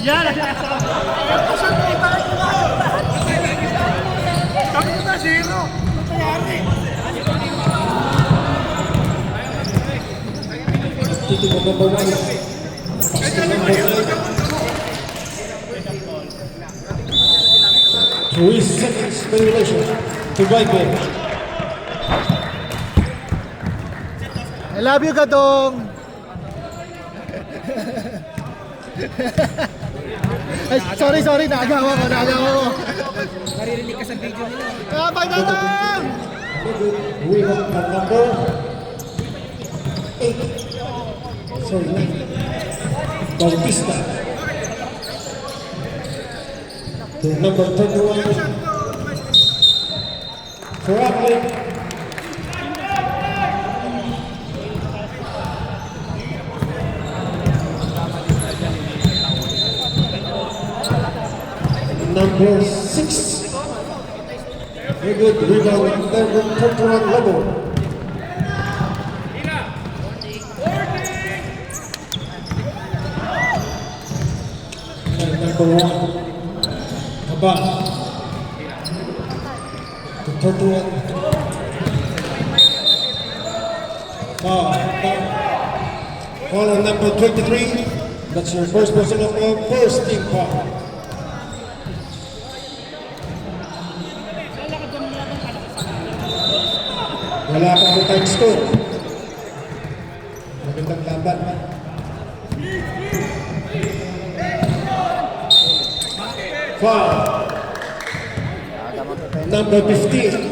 Yan! Sabi ko na, zero! Nangyari! Titi mo number 1. Three seconds regulation to right back. I love you, Gadong! Ay, sorry, nagawa ko. Naririnig ka sa video nila. Pagdadang! We have the number 8. Sorry, Bautista. The number 21. For athlete. Number 6. Very good rebound, number 21 level. And number 1, Kaban. The 31. Foul on number 23. That's your first personal foul, first team foul. Wala pa po tayong score. Magandang laban. Foul. Number 15.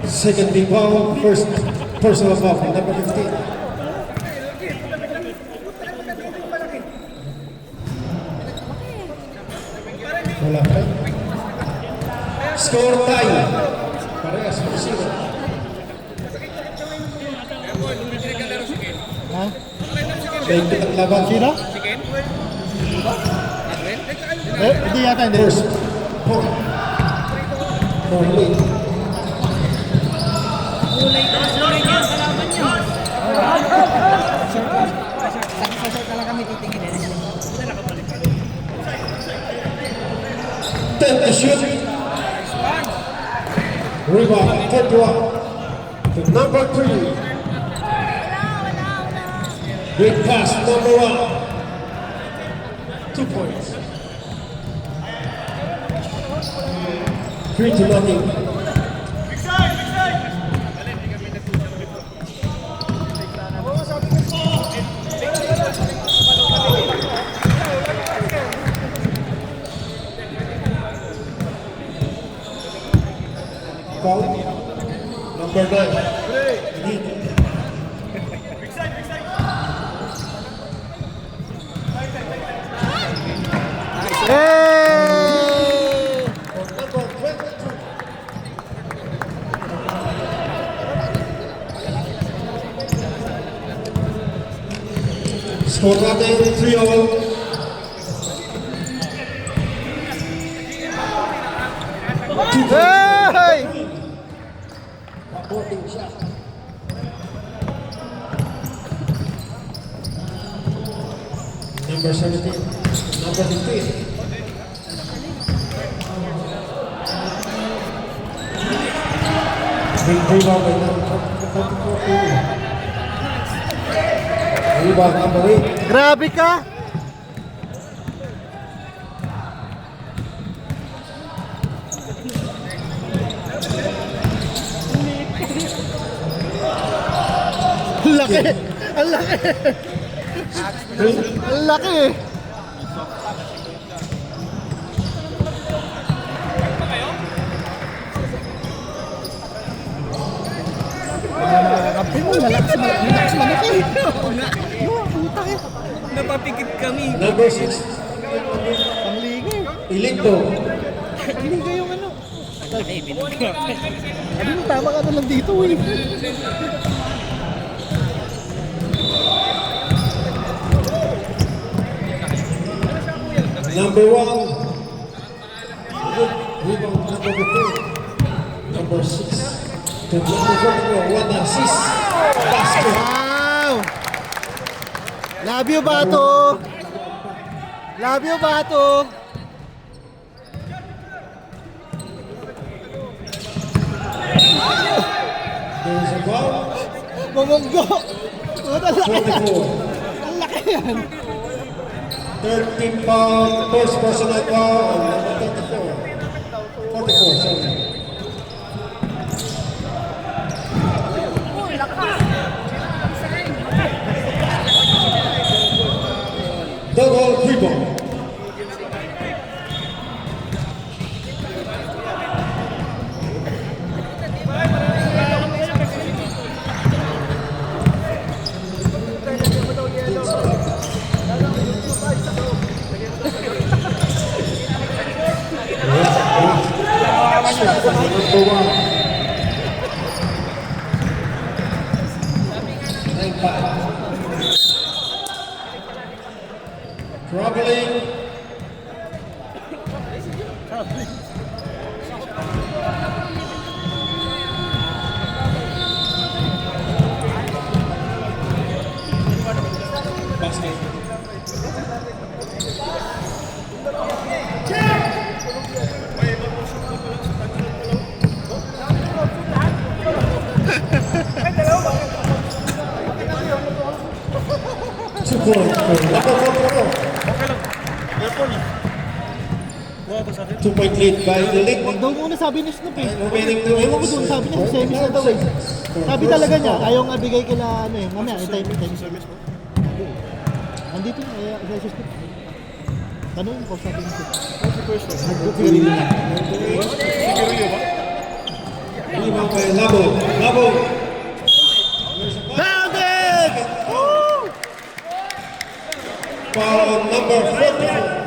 Second team foul, first personal foul, number 15. Wala pa. Score tie. Parehas po sila. Ha? Daigit ang laban. Sino? Hindi yata, hindi. First point. For lead. Kulay kayo sa kalaban niyo. Sa lang kami titingin. 10 to shoot. Rebound, 31. To number 3. Big pass, number 1. 2 points. 3-0. Foul. Number 9. Hey! Number 22. Score natin 3-0. Hey! Supporting shot. Number 17. Number 15. Big rebound by number 44. Rebound number 8. Grabe ka! Laki! Ang laki! Ang laki! Kapit mo, malakas malaki! Napapikit kami. Number 6. Ang liga eh! Ilinto. Ang liga yung ano! Ano yung tama ka na lang dito eh! Number 1. Good rebound number 15. Number 6. To number 4. 1 assist. Basket. Wow! Love you, Bato! Love you, Bato! There's a ball. Bumunggo! Ang laki 24. Ang laki yan! 13 foul, first personal foul, number 34. 44, sorry. Double dribble. Number 1. 9-5. Traveling. Basket. Two point. Two-point lead by the league. Huwag daw muna sabi ni Snoop eh. Remaining 2 Ewan ko minutes. doon, sabi niya, semis na daw eh. Sabi talaga niya, ayaw nga bigay kila ano eh. Mamaya, time. Andito na, kaya sa Snoop. Tanong ko, sabi niya. Nag-sigurili na. Rebound by Labo. Labo. Bounded! Foul on number 44.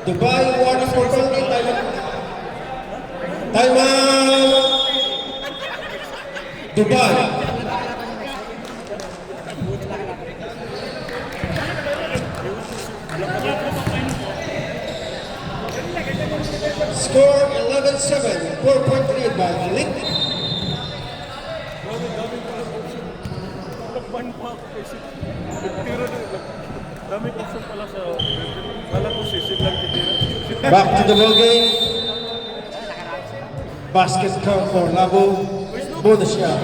Dubai warning for penalty. Time out. Dubai. Score 11-7. 4-point lead by the league. Daming option pala sa kala ko sisig lang kitira. Back to the ball game. Basket count for Labo. Bonus shot.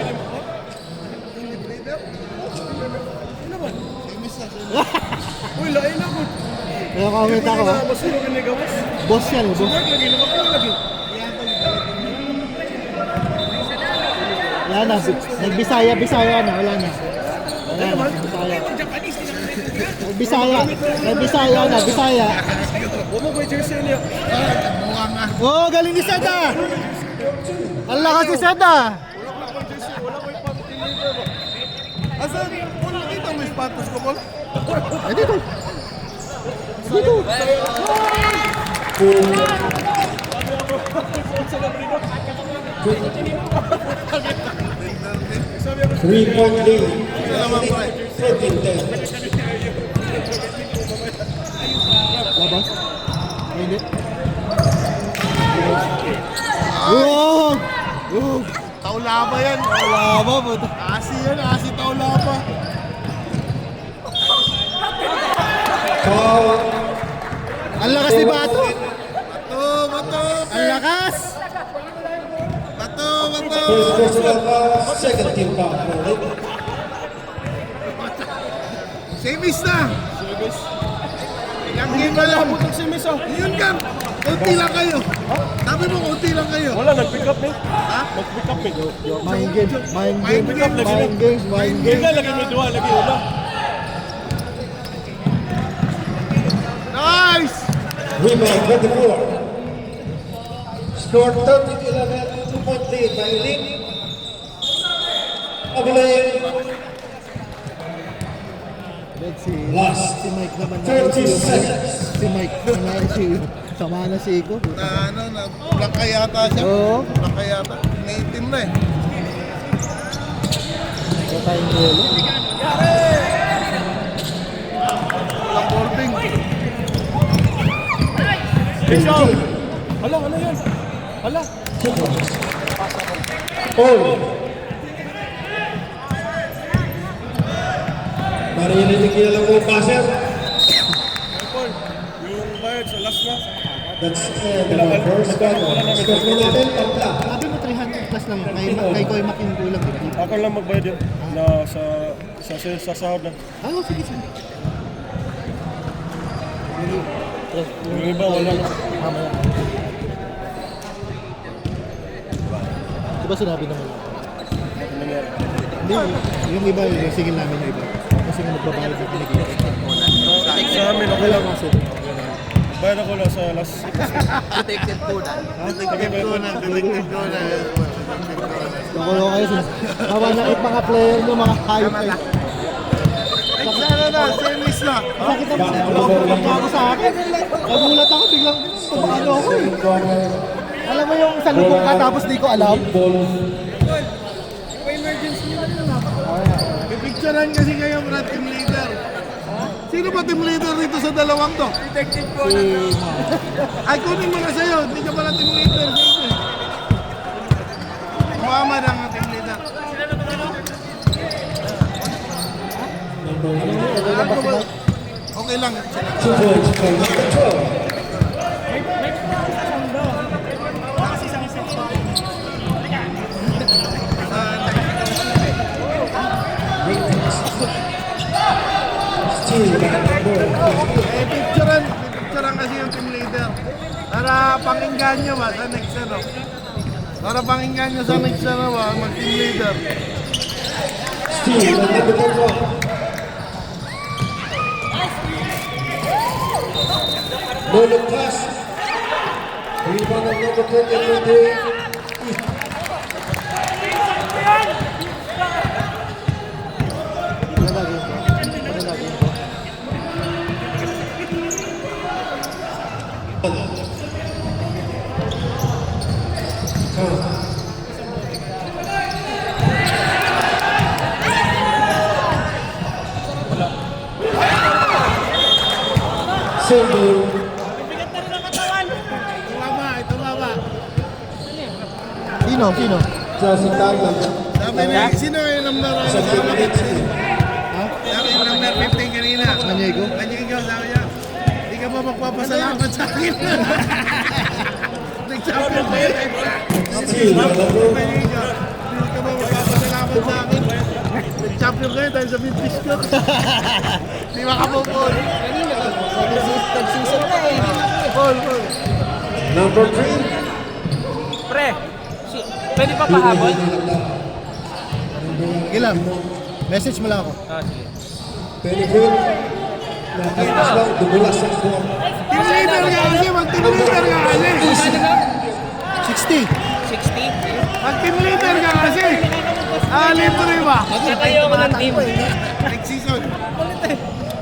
Uy, lain ako. Kaya comment ako ha. Masuro ka gawas. Boss yan eh, boss. Lagi naman ko lagi. Wala na, nagbisaya na, wala na. Wala na, nagbisaya. Nagbisaya na, Bisaya. Huwag mo ko yung jersey niya. Oh, galing ni Seda! Ang lakas ni Seda! Wala ko yung pag-deliver mo. Asan? Wala kita may sapatos ko, Paul. Eh, dito. Dito. Three-point lead. 13-10. Labas? Ay, hindi. Oh! Oh! Taulaba yan. Laba, puto. Asi yan, asi taulaba. Foul. Ang lakas ni Bato! Bato. Ang lakas! Bato. First personal foul. Second team foul for the league. Semis na. Semis. Ilang game na lang. Semis oh. Yun ka. Kunti lang kayo. Sabi mo kunti lang kayo. Wala, nag-pick up eh. Ha? Nag-pick up eh. Mind games, mind games, mind games, mind games. Lagi may dua, lagi ulang. Nice! Rebound 24. Score 30-11. 2-point lead by the league. Avalanche. Last Si Mike naman 30 seconds. Si Mike naman sama na si Iko. Na blanca yata siya. Oo. Blanca yata. Naitim na eh. Ito tayong yelo. Walang boarding. Hala, Hala, ano yan? Hala. All. Maririnig niyo lang po, passer. Paul, yung bayad sa last na. That's the first quarter. Score po natin, tatla. Sabi mo 300 plus lang kay Koy Makin kulang. Ako lang magbayad yun na sa sahod na. Ah, sige, sige. Yung iba wala na. Mamaya. Diba sinabi naman? Ano nangyari? Hindi, yung iba, yung sigil namin yung iba. Kasi nga magbabayad ng pinigil. Sa amin ako lang. Bayad ako lang sa last. Protected po na. Nakulo kayo sila. Mamanakit mga player nyo, mga hayop kayo. Sana na, semis na. Bakit ang ako sa akin? Nagulat ako, biglang tumano ako eh. Alam mo yung salubong ka tapos di ko alam? Pipicturean kasi kayo, Brad, team leader. Sino ba team leader dito sa dalawang to? Protected po na. Ay, kunin mo na sa'yo. Hindi ka pala team leader. Muhammad ang team leader. Okay lang. 2 points for number 12. Steal by number 15. Pipicturean kasi yung team leader. Para pakinggan nyo ba sa next ano? Para pakinggan nyo sa next ano ba, mag-team leader. Steal by number 21. No look pass. Rebound of number 20. Single. Tumama. Sino? Just Tagland. Sabi niya, sino yung number Sa 2 minutes. Sabi yung number 15 kanina. Maniego? Maniego, sabi niya. Hindi ka ba magpapasalamat sa akin? Nag-champion kayo. Steal by number Maniego, hindi ka ba magpapasalamat sa akin? Nag-champion kayo dahil sa Vintage ko. Di makapupol. Tag-season na eh. Paul. number 3. Pre, pwede pa pahabol? Gilam, message mo lang ako. Ah, sige. Benefit. Nakalipas lang, dumulas ang buwan. Team leader ka kasi, mag-team leader ka kasi. 60. 60? Mag-team leader ka kasi. Libre ba? Magkakayo ko ng team. Next season.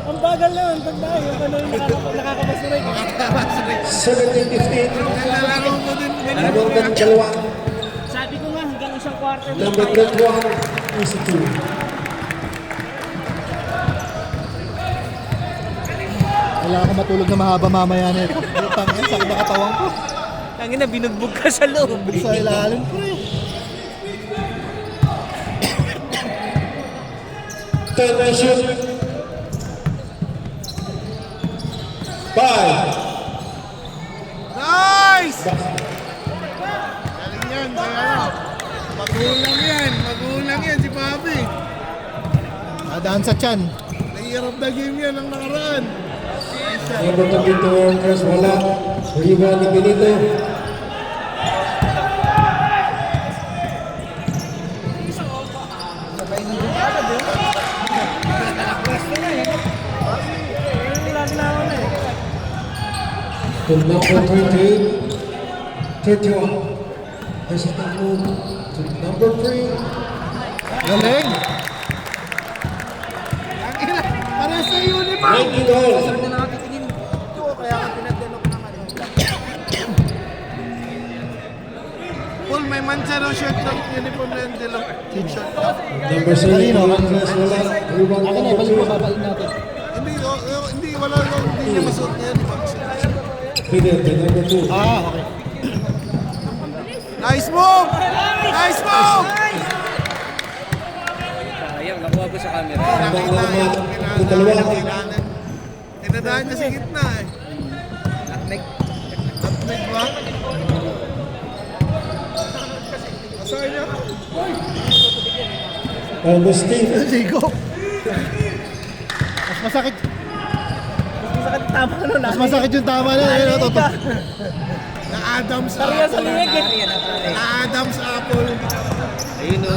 Ang bagal na, ang tagdayo. Ano yung nakakapasuray? 17-15. Nalalaro mo din. Habang ng dalawa. Sabi ko nga, hanggang isang quarter. Number 21. Easy 2. Wala ako matulog na mahaba mamaya nito. Tangin, sakit na katawan ko. Tangin na, binugbog ka sa loob. Sa ilalim ko rin. 10 man shoot. 5. Nice! Galing yan. Magulang yan si Papi. Nadaan sa tiyan. Nahihirap na game yan ang nakaraan. Number 22. Chris wala. Rebound ni Benito. To number 28. 31. This is the move to number 3. Galing. Para sa uniform. 90 all. Saan na nakatitingin? Ito, kaya ka pinadenok naman. Paul, may mancha raw shirt ng uniform na yung dilok. T-shirt. Number 7. Chris wala. Rebound Akin na, number balik mo 2. babalik natin. Hindi, wala lang. Hindi niya masuot niya uniform. Peter, the number 2. Okay. Nice move! Nice move! Sayang, nakuha ko sa camera. Habang naman Labing dalawa. Tinadaan niya sa gitna eh. Nutmeg ba? Asahin niya. Almost Steve. Ligo. Mas masakit. Masakit tama nun. Mas masakit yung tama na. Ayun, toto. Na Adam's Tariya sa apple. liig eh. Na Adam's apple. Ayun o,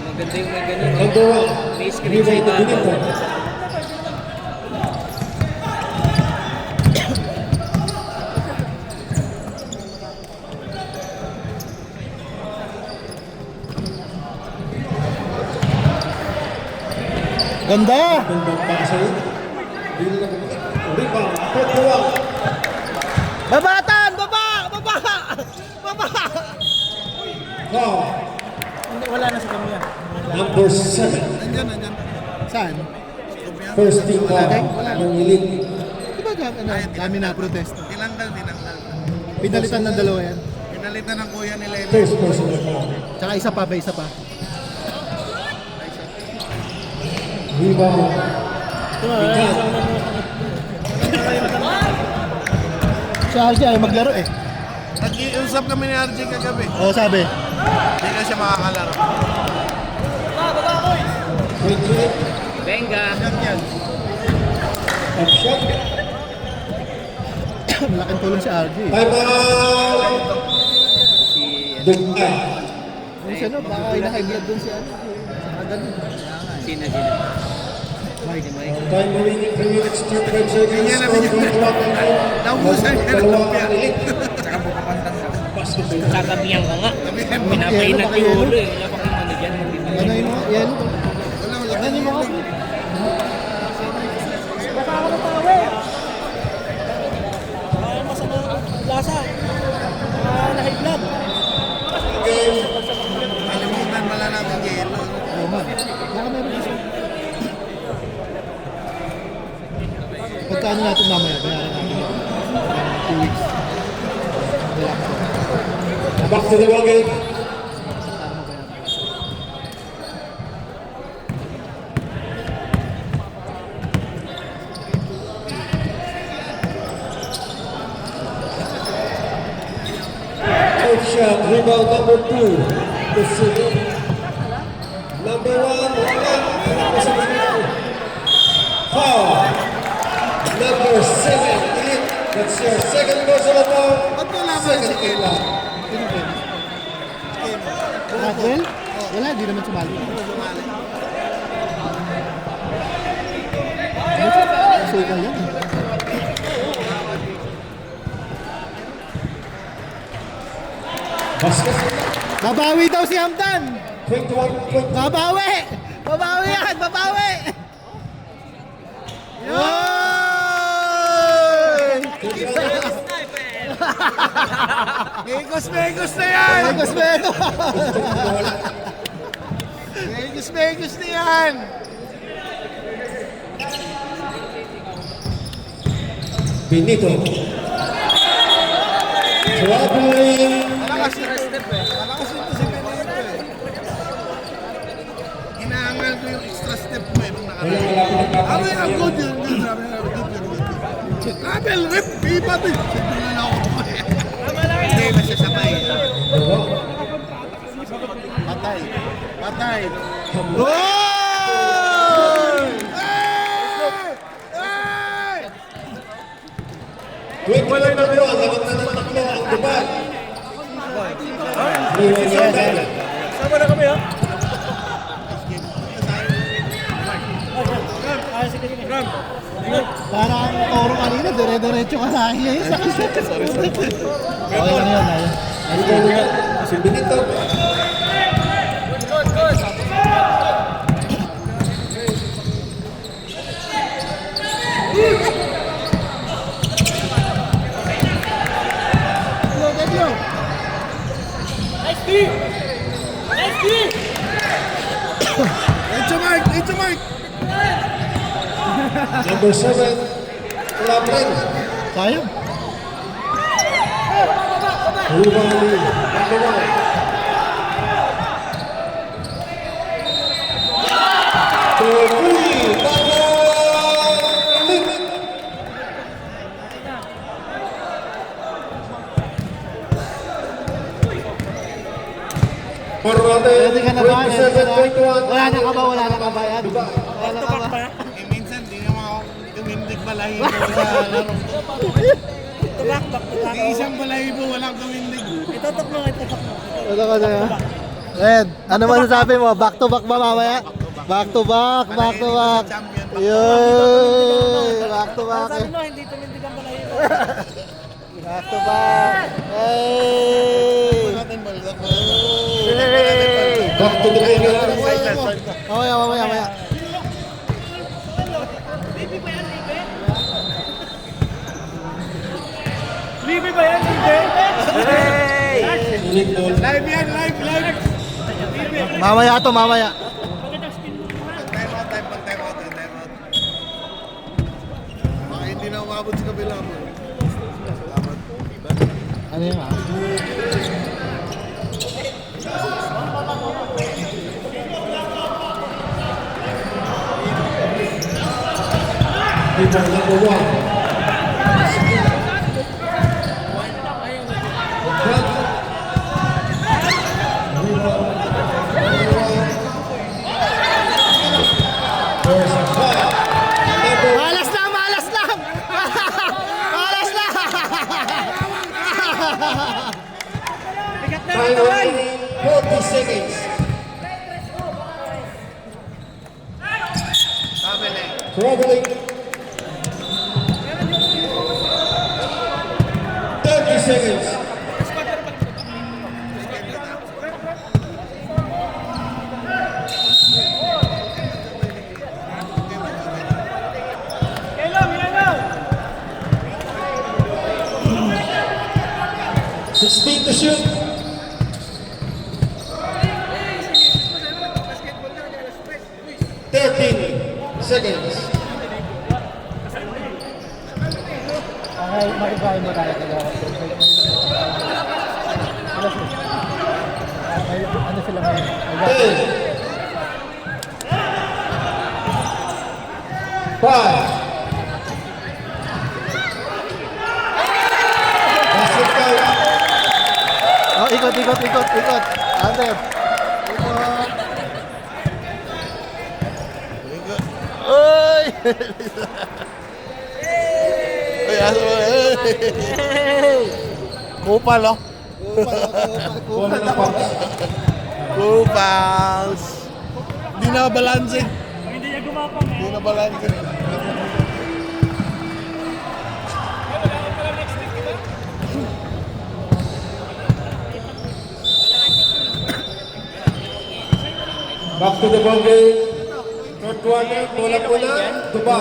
maganda yung may ganun. Number one. May screen sa Rival ibabaw. Benito. Ganda. Gandang pasay. Hindi na kumikit. Rebound. 41. Babatan! Baba! Baba! Baba! Foul. Hindi, wala na sa kanya. Number 7. Nandyan. Saan? First team foul. Ng elite. Di ba dami na protest? Tinanggal. Pinalitan ng dalawa yan. Pinalitan ng kuya ni Lenny. First personal foul. Tsaka isa pa. Rebound. Bigat. Si RJ ay maglaro eh. Nag-iusap kami ni RJ kagabi. Oo, sabi. Hindi na siya makakalaro. 28. Benga! Yan. Up shot. Malaking tulong si RJ. Time out. Dugay. Yung siya no, baka high blood dun si ano. Saka ganun. Sina. Mike. Time remaining 3 minutes, 25 seconds. Yan na, Score yan. 21. Naubusan niya ng Dalawa lumpia. ang elite. Tsaka bukapantang ka. Basketball. Tatabihan ka nga. Sabihin mo. Pinapainat Yelo, yung yelo. ulo eh. Wala pa kang ano dyan. Ano yun mo? Yan. Wala. Ano mo? Baka ako ng tawe. Baka masama ang lasa. Baka na-high blood. Game. Kalimutan pala natin yelo. Oo nga. Baka meron isa. Pagkaano natin mamaya? Bayaran natin. 2 weeks. Back to the ball game. Third shot, rebound number 2. The city. Number 1, foul. Number 7, elite. That's your second personal foul. Ba't wala ba si Second Kelo? foul. Rockwell? Wala, di naman sumali. Sukal yan. Basket. Babawi daw si Hamdan! 21-20. Babawi! Babawi yan! Babawi! Yay! Megos na yan! Megos Mego! Megos na yan! Benito. Traveling. Malakas ito si Benito eh. Inaangal ko yung extra step mo eh nung Wala nakaraan. malapit Ano na yung good yun? Good, sabi nga, good. Travel, rip, iba din. Sabi na ako kumain. Hindi, masasabay. Patay. Quick wala na mo. Laban na ng taklo ang Dubai. Sama na kami ha. Ay, sige. Parang toro kanina, dire-diretso ka sa akin ngayon. Okay lang yun, ayun. Si Benito. Nice D! Nice D! It's a mark. Number 7. Wala pa rin. Sayang. Rubali. Number 1. To 3. Bye-bye. Ready ka na ba? Ready ka na? 27-21. Wala na ka ba? Wala na ka ba yan? Wala na ka ba? Eh, minsan, di naman ako tumindig balahibo sa laro. Di isang balahibo, walang tumindig. Itutok mo, itutok mo. Wala ka na yan? Red, ano man sabi mo? Back to back ba mamaya? Back to back, back to back. Yay! Back to back. Sabi mo, hindi tumindig ang balahibo. Back to back. Hey! Hey! Back to the game. Mamaya, mamaya, mamaya. Libre ba yan? Libre? Hey! Ulit ball. Live yan, live, live. Mamaya to, mamaya. Time out. Baka hindi na umabot sa kabila mo. Ano yun ah? Rebound number 1. There's a foul. Malas lang, malas lang! Malas lang! Time remaining 40 seconds. Traveling. 30 seconds. Yellow, yellow! 16 to shoot. 13 seconds. Okay, makikain mo tayo talaga. Ano sila ngayon? 10 5 Basket count. Oh, ikot. Under. Ikot. Oy! Ay, aso mo. Kupal, oh. Woman of bounds. Kupals. Hindi na balanse. Hindi niya gumapang Hindi na balanse. Back to the ball game. Third quarter, bola-bola, Dubai.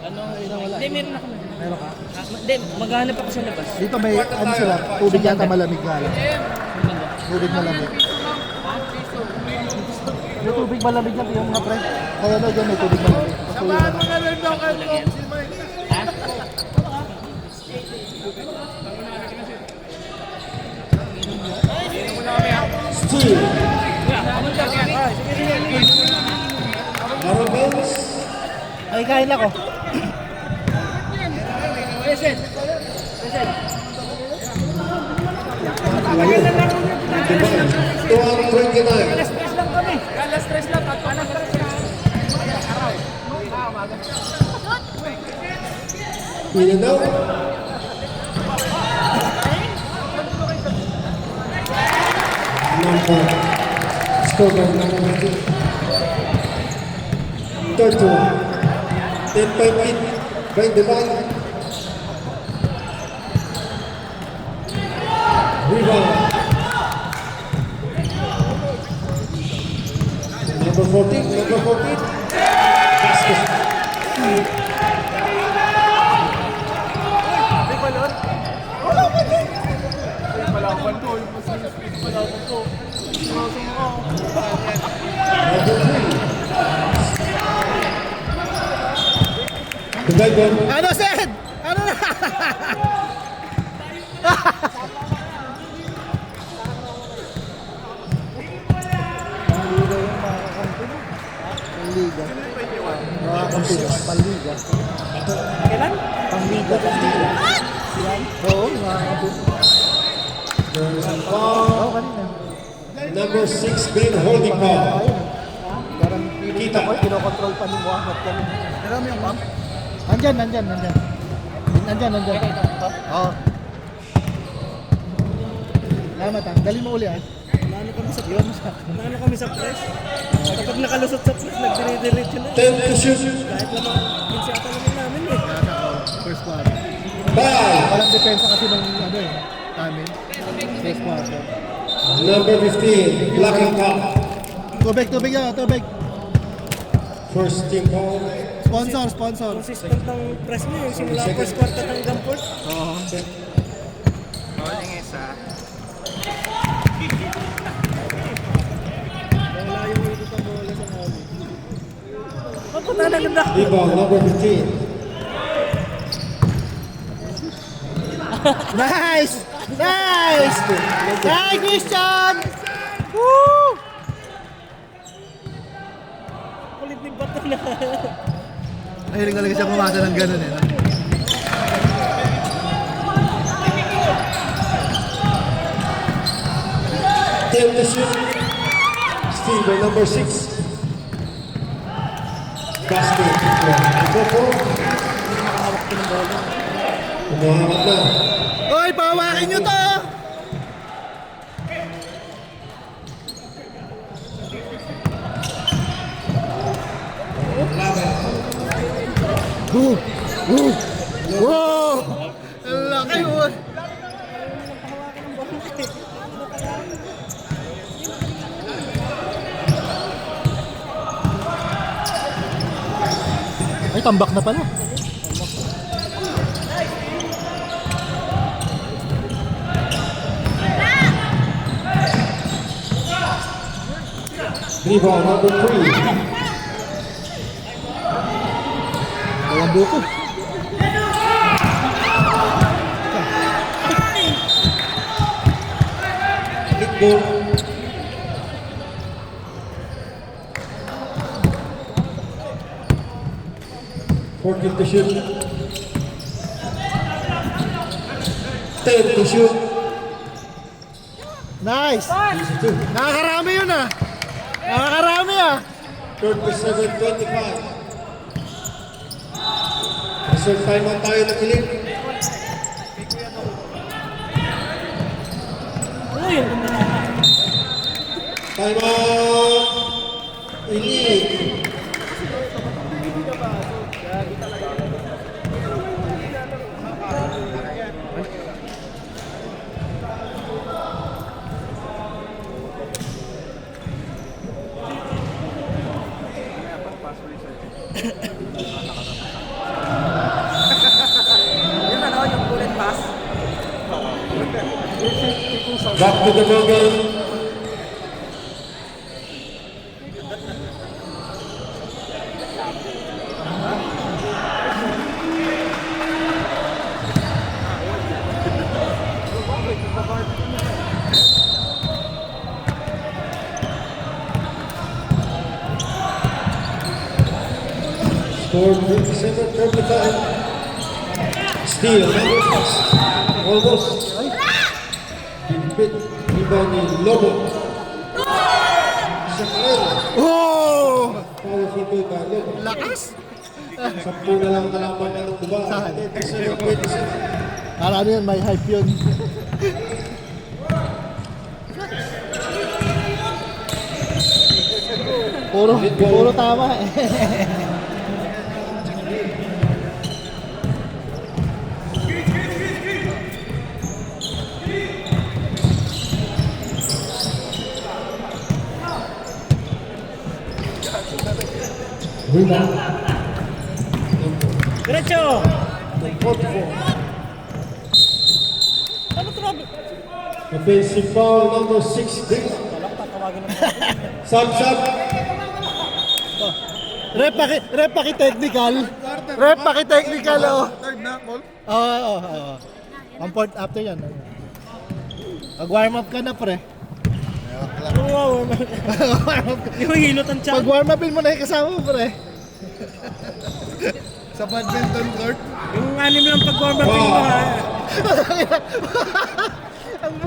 Hindi, meron ako. Meron ka? Hindi, maghanap ako sa labas. Dito may ano sila, tubig yata malamig nga lang. Tubig malamig. May tubig malamig na yung mga pre. Kaya na dyan may tubig malamig. Samahan mo na rin daw kayo si Mike. Steal. Marabels. Ay, kain ako. Listen. Dubai. 229. Stress lang kami. Kala stress lang. At alas stress lang. In and out. Number. Score number 15. Third one. 10-5 lead. By Dubai. Rebound. Number 14. Basket. Number 3. Dubai ball. Ano, Sed? Ano na? Panliga. Mga kampiga. Panliga. Kailan? Pangliga. Oo, mga kampiga. Oo, kanina. Number 6, green holding foul. Parang kita ko, kinokontrol pa ni Muhammad kami. Alam mo yung pump? Nandyan. Oo. Salamat ah. Dali mo uli ah. Naano kami sa press. Kapag nakalusot sa press, nagdire-diretso na. 10 to shoot. Kahit lamang, minsi ata naman namin eh. First quarter. Foul. Walang depensa kasi ng ano eh. Namin. First quarter. Number 15, blocking foul. Tubig yan, tubig. First team foul. Sponsor. Consistent ng press niya yung simula first quarter hanggang fourth. Oo. Wala yung ikot ang bola sa namin. Papunta na ganda. Rebound, number 15. Nice! Nice, Christian! Woo! Kulit ni Bato na. Mahilig talaga siya pumasa ng ganun eh. Ten to shoot. Steal by number 6. Basket. Ito po. Umahamak na. Hoy, pahawakin nyo to! Wow! Ang laki mo! Ay, tambak na pala. Rebound, number 3. Walang buko. Kickball. Fourteen to shoot. 10 to shoot. Nice! Easy two. Nakakarami yun ah! Nakakarami ah! 37-25. Reserve time out tayo ng ilig. Ayun. Time out. Ilig. Back to the ball game. Score 27-35. Steal. Almost. Pinipit. Rebound ni Lobo. Shakair. Oh! Powerful play by Lobo. Lakas! 10 na lang kalaban na ng diba? 27-27. Kala yun, may hype yun. Puro tama eh. Rebound. Diretso! 44. Ano ito Rob? Offensive foul number 6. Sub. Rep paki-technical. Rep paki-technical oh. Third na, Paul? Oo. One point after yan. Mag-warm up ka na pre. Wow, Warm up ka. yung hilot ang chan. Pag-warm upin mo na yung kasama mo pre. Sa badminton court? Yung anim lang pag-warm up mo ha. Ang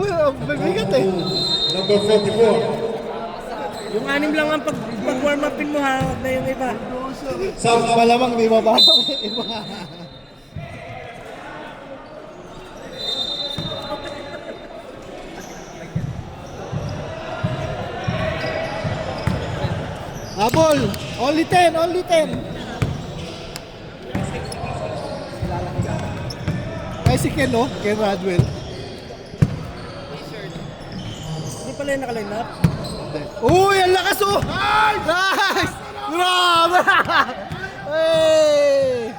bigat eh. number 44. Yung 6 lang ang pag-warm upin mo ha, huwag na yung iba. Sam Malamang di mababang iba. Habol! Only 10! Only 10! Ay si Ken, no? Ken Radwell. Hindi pala yung nakaline up. Uy! Ang lakas, oh! Nice! Grabe! Hey!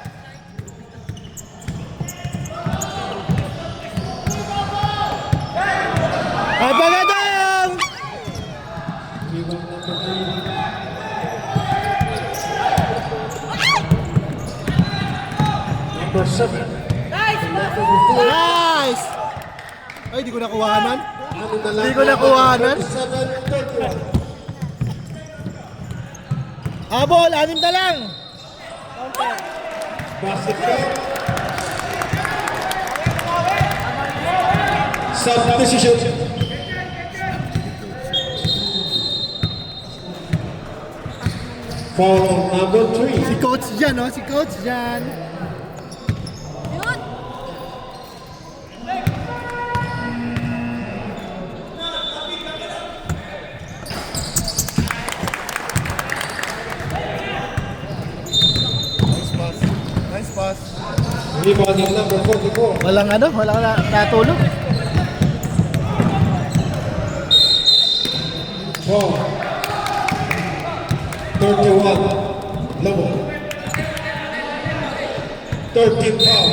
Abangadang! number 7. Nice! Ay, di ko nakuhanan. Hindi ko nakuhanan. Habol! 6 na lang! Basket count. Substitution. Foul on number 3. Si Coach Jan, no? Si Coach Jan. Nice pass. Rebounding number 44. Walang ano? Walang natulog. Foul. 31. Lobo. 13 foul.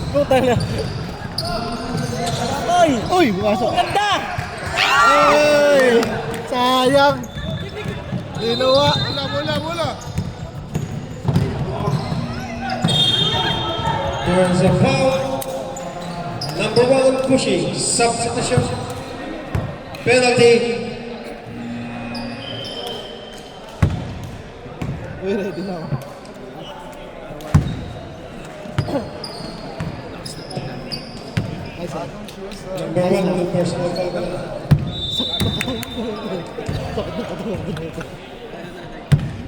Puta na. Ay! Uy! Masok. Ganda! Ay! Sayang! Ginawa! Bola. There's a foul. Number 1 pushing. Substitution. Penalty. Uy, ready na ako. Ay, sa Number 1 with personal foul.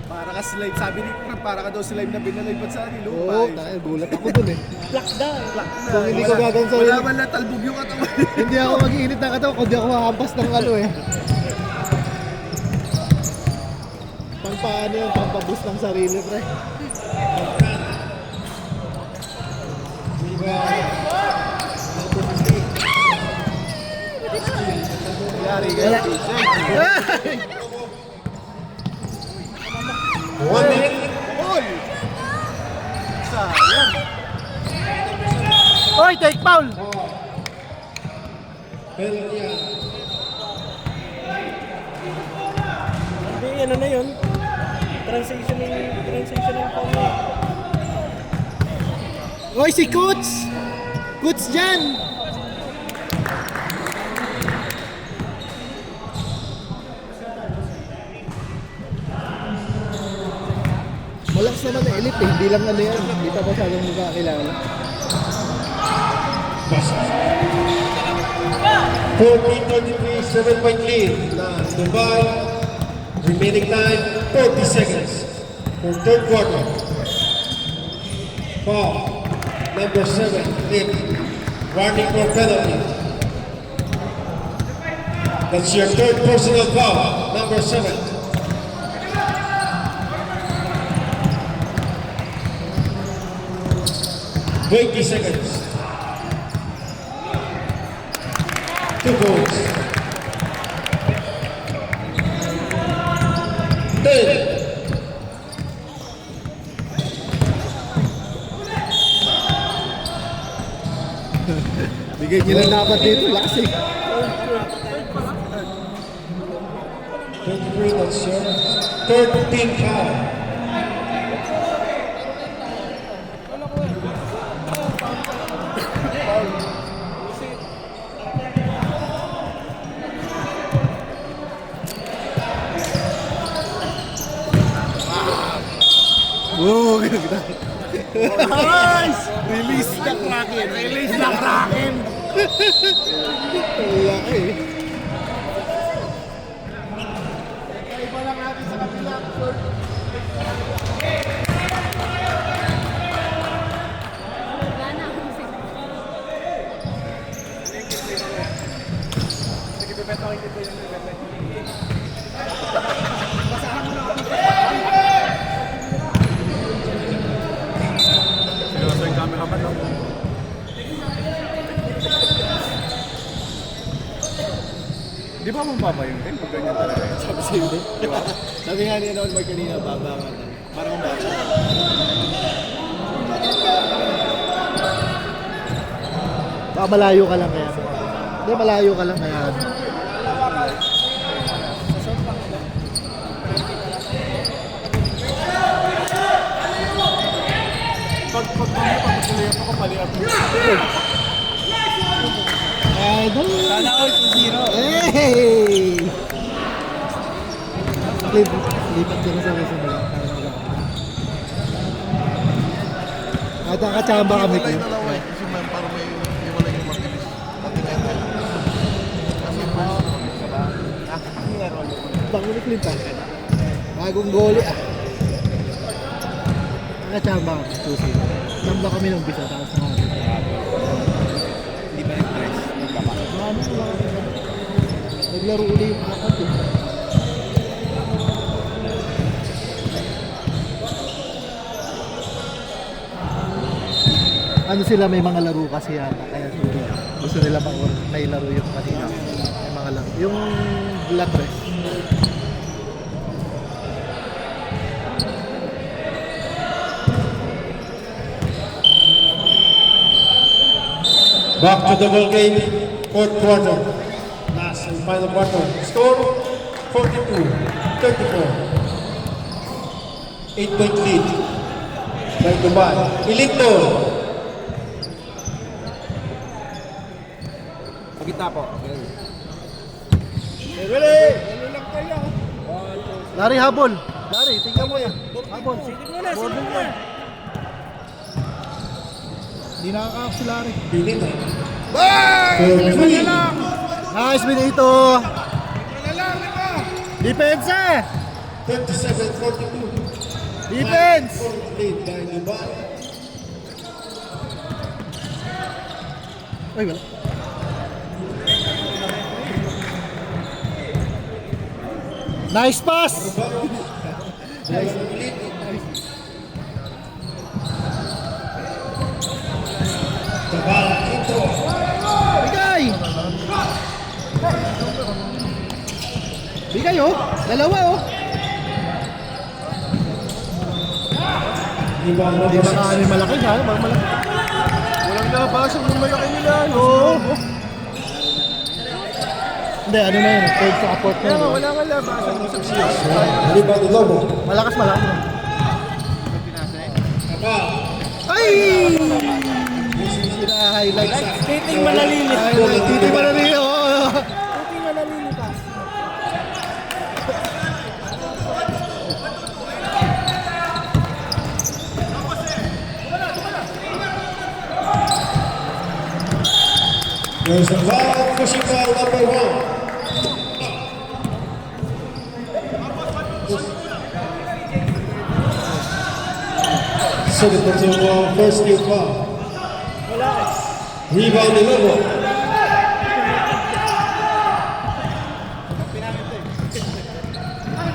Para ka slime. Sabi ni Crab, para ka daw slime na binalipat sa akin. Oo, tayo, gulat ako dun eh. Black down. Kung hindi ko gagawin sa Wala man natalbog yung katawan. hindi ako mag-iinit ng katawan, kundi ako hahampas ng ano eh. Pang paano yun, pang paboost ng sarili, pre. Yari ka. 1 minute. Sayang. Oy, take foul! Penalty. Hindi, ano na yun? Transitioning form na. Oy, si Coach! Coach Jan! Malakas naman na elite eh, hindi lang ano yan, hindi pa masyadong magkakilala. 14-33, 7-point lead. Dubai. Remaining time 40 seconds for third quarter. Foul. Number 7, Nick. Warning for penalty. That's your third personal foul. Number 7. 20 seconds. 2 goals. 10. Bigay nyo lang dapat dito, lakas eh. 23, that's your third team foul. Oo, ganda. Nice! Release the Kraken! Release the Kraken! Wala ka eh. Iba lang natin sa kapila. Di ba mababa yung rin? Pag ganyan talaga. Sabi sa'yo din. Di ba? Sabi nga niya naman kanina, baba nga. Parang ang baba. Baka malayo ka lang kaya. Hindi, malayo ka lang kaya. Pag pagkulihan ako, palihan mo. Idol! Sana all 2-0. Hey! Lipat ka na sa mga lang. At ang katsamba kami ko. Kasi man, parang may wala yung mabilis. Pangulit lintas. Bagong goli ah. Ang katsamba kami. Tusi. Tamba kami nung bisa. Tapos na kami. Hindi ba nag-press? Nagkama. Ano wala kami. Naglaro uli yung akat eh. Ano sila, may mga laro kasi yata, kaya siguro gusto nila may laro yung kanina. May mga laro. Yung blood rest. Back to the ball game, fourth quarter. Last and final quarter. Score 42-34. 8-point lead by Dubai. Ilikto. Pagkita po. Larry, habol. Larry, tingnan mo yan. Habol. Habol mo. Hindi nakaka-up si Larry. Pilit. Bye! 43. Nice, Benito. Defense eh. 37-42. Defense. 4 lead by Dubai. Ay, wala. Nice pass. Dubai into. Bigay. Bigay oh. Dalawa oh. Di ba Di ba kami malaki ha? Malaki. Walang nabasag ng malaki nila. Oo. Hindi, ano na yun? Third sa fourth na yun. Wala nga nabasag ng success. Di ba ni Lobo? Malakas. Ay! Sina-highlight. Titing malalinis. Highlight. Titi Manalili. Oo. Titing malalinis pa. There's a foul, pushing foul number 1. Second to first new foul. Rebound ni Lobo.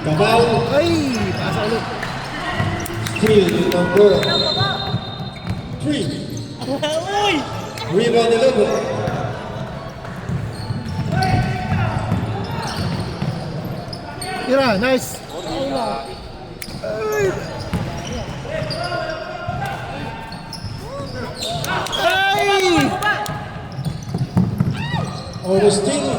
Cabal, Ay! Pasa ulit. steal number 3. Rebound ni Lobo. Tira, nice. Ay! Augustine.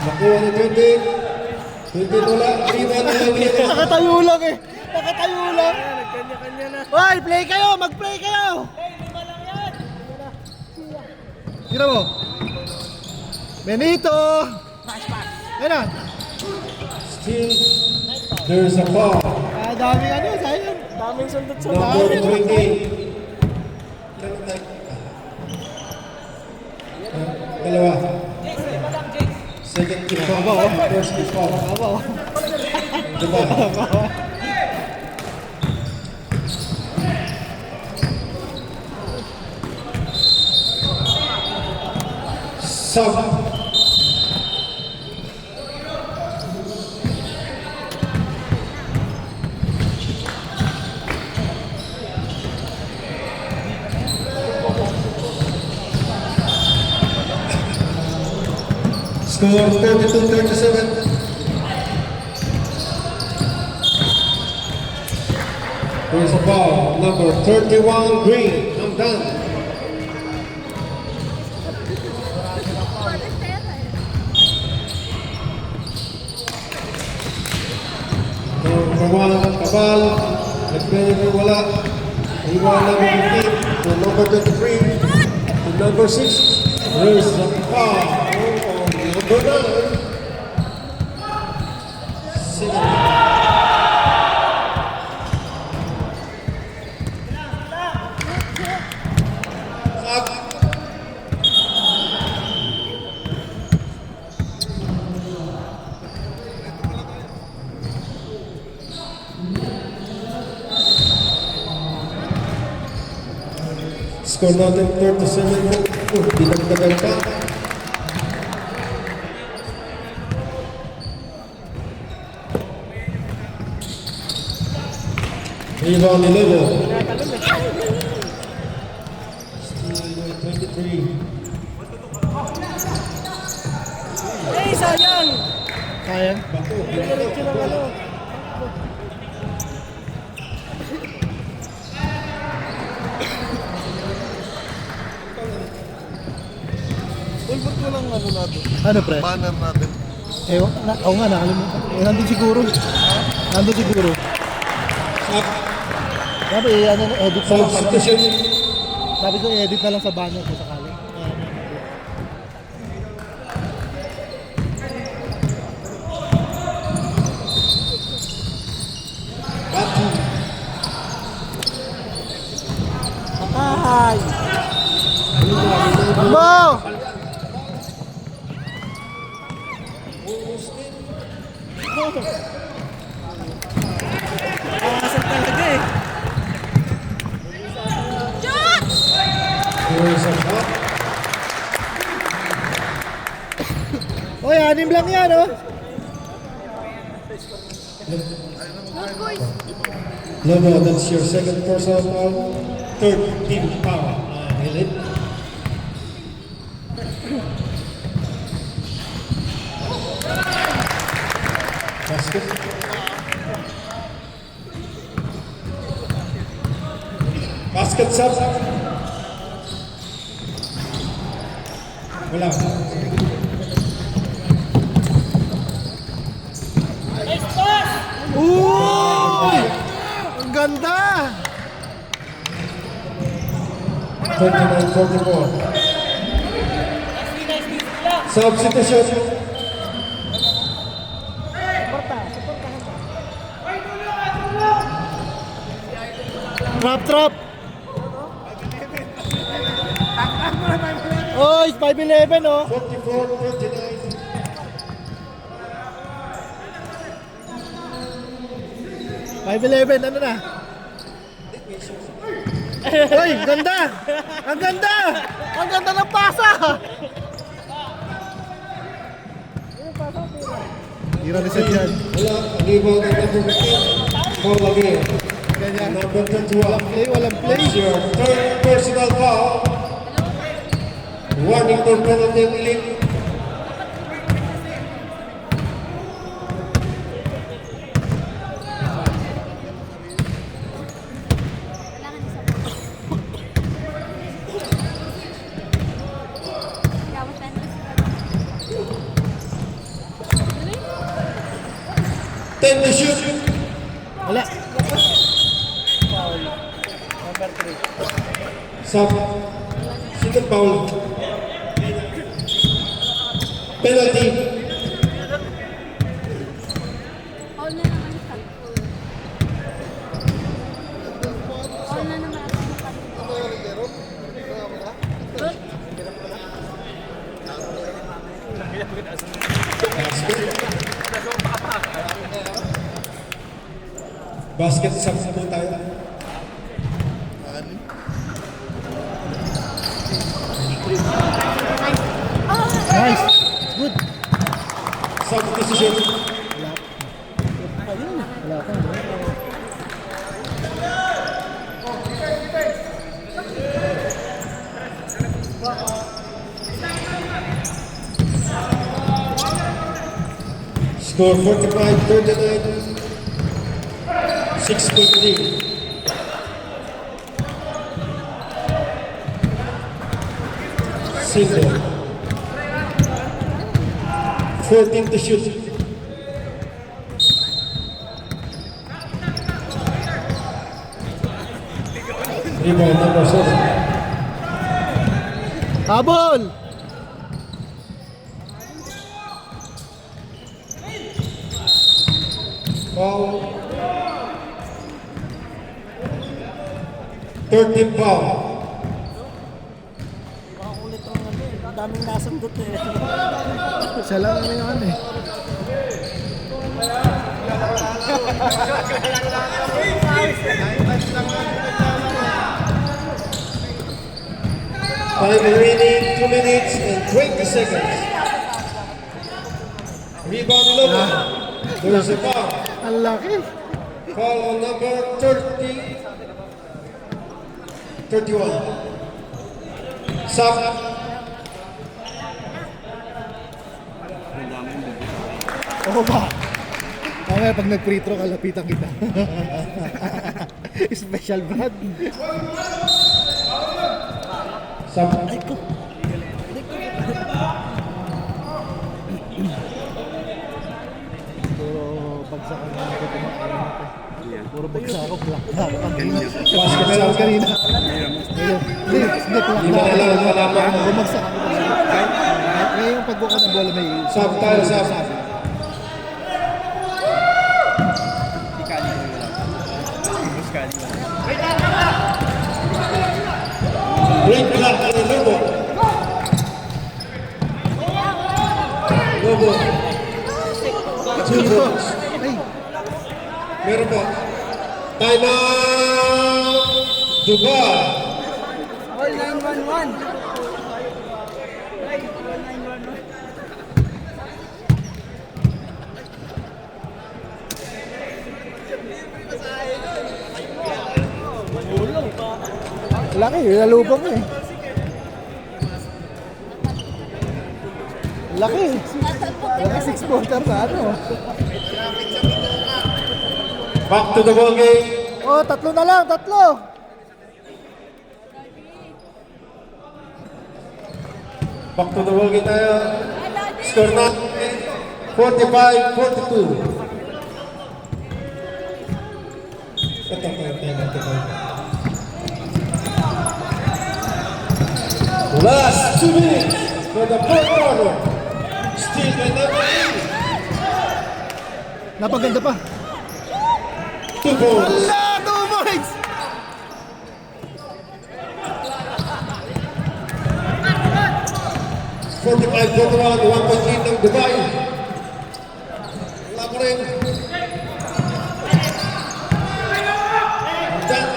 Nakuha ni 20. 20 wala. Rebound ni Lobo. Nakatayo lang eh. Nakatayo lang. Nagkanya-kanya na. Hoy, play kayo! Mag-play kayo! Tira mo. Benito! Ayun na. Still, there's a foul. daming ano, sayang. Daming sundot sa Number dami. 20. Dalawa. Second kick foul. First kick foul. Diba? Sub. Score 32-37. Here's a ball, number 31, Green. I'm done. Number 1, Cabal. Nagpili wala. Iwan number 15 to number 23 to number 6. Here's a ball. Number 9. Score natin 37. Dinagdagan pa. Rebound 11. Still 23. Eh, sayang! Sayang. Diretso ng ano. Ba't walang ano natin? Ano, pre? Banner natin. Ewan, oo nga, nakalimutan. Nandun siguro. Nandun siguro. Sabi, ano, edit na lang. Substitution. Sabi ko, edit na lang sa banner ko sakali. Ay! Mo! Asan talaga eh. Here's a shot. Oy, 6 lang yan, oh! Lobo, that's your second personal foul. Third team foul. Hilit. Basket. Basket sub. Wala. Uy! Ang ganda! 39-44. Substitution. Trap! Oy, 5-11, oh! 44-39. 5-11, ano na? Oy, ganda! Ang ganda! Ang ganda ng pasa! Hira reset yan. Wala. Rebound ng number 15. Foul again. Ganyan. Number 21. Walang play. It's your third personal foul. Warning for penalty and elite. Ten to shoot. Wala. Sub. Second foul. Penalty. Basket sa po tayo. Nice. Good. Substitution. Wala pa. Score 45-39. 6.3. Single. 14 to shoot. Rebound number 7. Habol! Foul. 13 foul. Daming nasandot eh. Siya lang ano yung ano eh. Time remaining 2 minutes and 20 seconds. Rebound Lobo. There's a foul. Ang laki. Foul on number 30. 31. Sub. Oo ba? Mamaya pag nag-free throw, kalapitan kita. Special Brad. Sub. Puro bagsakan na ito kumakain natin. Puro bagsak ako, black. Basket Meron sub. kanina. Hindi, black. Hindi na lang malaman. Bumagsak ako. Ngayon yung pagbuka ng bola may... Sub tayo, sub. Great block ni Lobo. Lobo. 2 points. Ay, Meron po. Time out. Dubai. All 911. laki. Nalubog eh. Laki. Laki 6-footer na ano. Back to the ball game. Oh, tatlo na lang, tatlo. Back to the ball game tayo. Score natin 45-42. Last 2 minutes for the fourth quarter. Still by number 8. Napaganda pa. 2 points. 2 points! $45-41, 1 point lead ng Dubai. Wala pa rin. Dyan.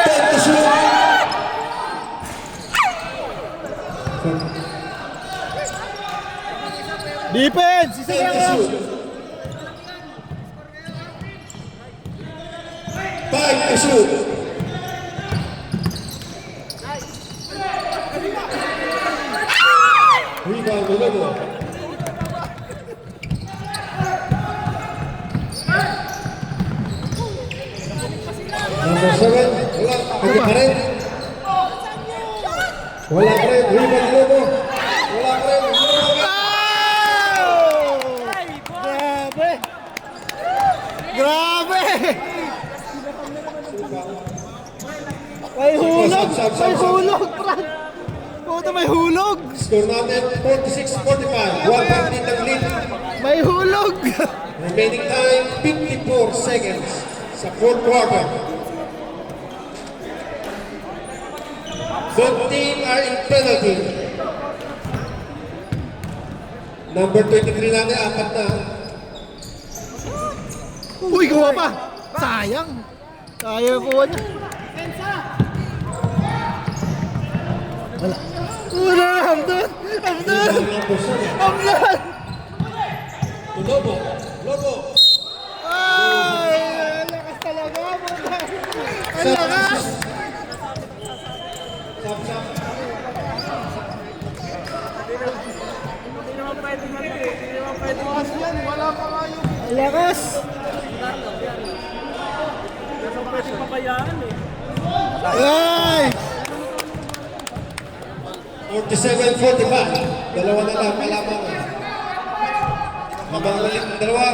10 to shoot. Defense! Isa 10 to lang. shoot. 5 to shoot. Rebound to Lobo. Number 7, wala. Pwede pa rin. Wala pa rin. Rebound Lobo. Wala pa rin. Grabe! Grabe! May hulog! May hulog, Brad! Puta, may hulog! Score natin 46-45. 1 point lead ng lead. May hulog! Remaining time 54 seconds sa fourth quarter. Both team are in penalty. Number 23 natin, apat na. Uy, gawa pa! Sayang! Sayang kuha niya. Wala. Wala! Hamdan! Hamdan! Number 7. Hamdan! To Lobo. Lobo. Ay! Ang lakas talaga! Ang lakas! Ang lakas! Ay! 47-45. Dalawa na lang kalaban. Habang ulit ng dalawa.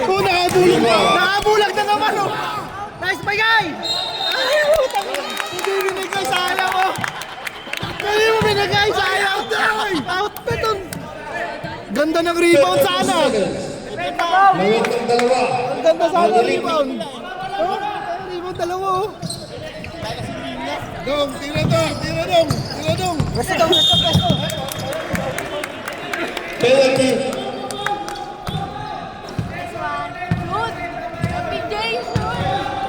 Oh, nakabulag na! Nakabulag na naman, oh! Nice by guy! Ay, utang ina. Hindi binigay, sayang, oh! Hindi mo binigay, sayang! Out na to! Ganda ng rebound sana! Lawit ng dalawa. Ang ganda sana ng rebound! Oh, rebound dalawa, oh! Dong, tira dong, tira dong, tira dong. Basta daw, basta. Penalty.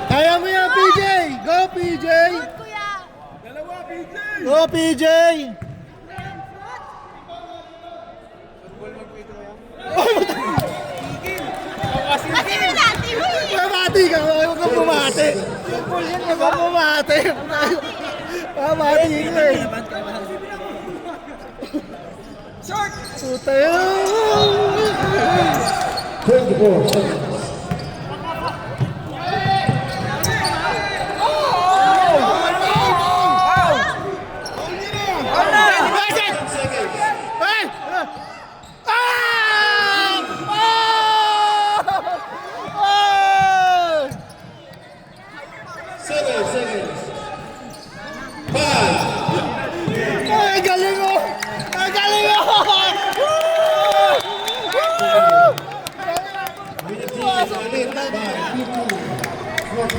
Kaya mo yan, PJ! Go, PJ! Go, PJ! Mamati ka! Huwag kang bumati! Huwag kang bumati! Mamati ka eh! Puta yun! 24 seconds. Hey! Ah! Ah! 7 seconds. 5. Ay, galing mo! Ay, galing mo! Minute by 45.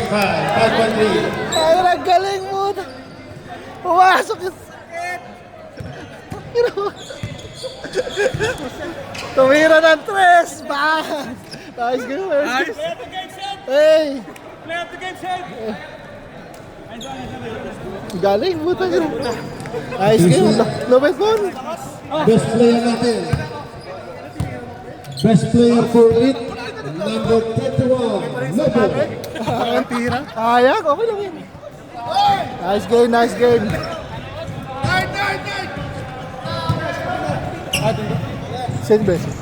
5-1-3. Ay, nagaling mo! Pumasok yung... Tumira ng tres! Ba! Nice game! Hey! Galing mo tayo! Nice game! Lupit mo! Best player natin. Best player for it. Number 31. Lobo. Ang tira. Ayan, okay lang yun. Nice game, nice game. Send best.